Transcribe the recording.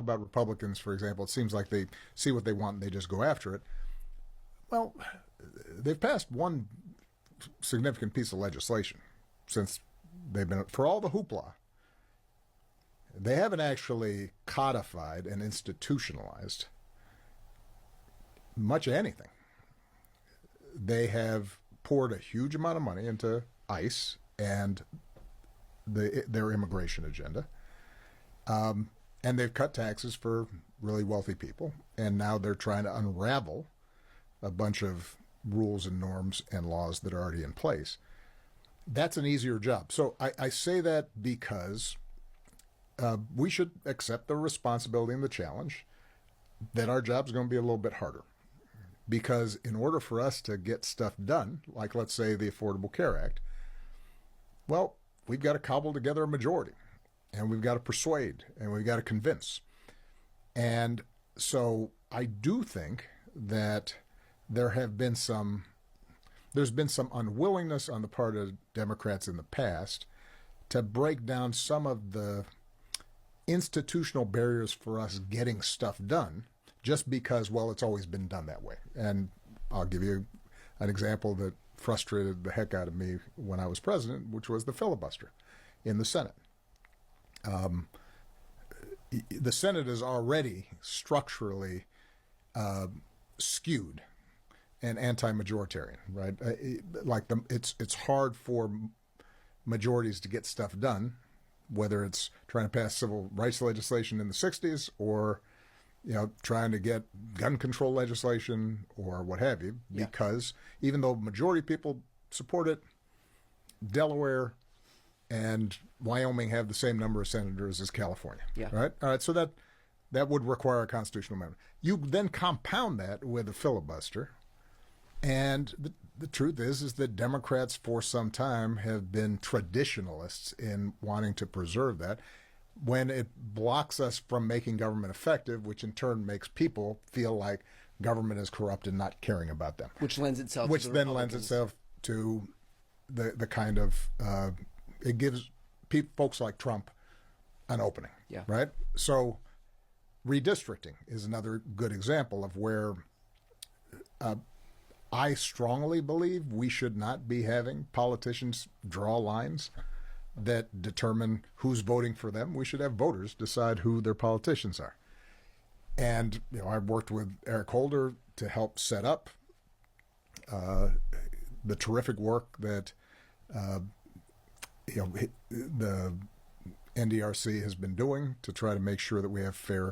about Republicans, for example, it seems like they see what they want and they just go after it. Well, they've passed one significant piece of legislation since they've been, for all the hoopla, they haven't actually codified and institutionalized much of anything. They have poured a huge amount of money into ICE and their immigration agenda. And they've cut taxes for really wealthy people. And now they're trying to unravel a bunch of rules and norms and laws that are already in place. That's an easier job. So I say that because we should accept the responsibility and the challenge that our job's going to be a little bit harder. Because in order for us to get stuff done, like let's say the Affordable Care Act, well, we've got to cobble together a majority, and we've got to persuade, and we've got to convince. And so I do think that there's been some unwillingness on the part of Democrats in the past to break down some of the institutional barriers for us getting stuff done, just because, well, it's always been done that way. And I'll give you an example that frustrated the heck out of me when I was president, which was the filibuster in the Senate. The Senate is already structurally skewed and anti-majoritarian, right? It's hard for majorities to get stuff done, whether it's trying to pass civil rights legislation in the 60s or trying to get gun control legislation or what have you, because even though majority of people support it, Delaware and Wyoming have the same number of senators as California, right? All right, so that would require a constitutional amendment. You then compound that with a filibuster, and the truth is that Democrats for some time have been traditionalists in wanting to preserve that, when it blocks us from making government effective, which in turn makes people feel like government is corrupt and not caring about them. Which lends itself to the kind of, it gives folks like Trump an opening, right? So redistricting is another good example of where I strongly believe we should not be having politicians draw lines that determine who's voting for them. We should have voters decide who their politicians are. And I've worked with Eric Holder to help set up the terrific work that the NDRC has been doing to try to make sure that we have fair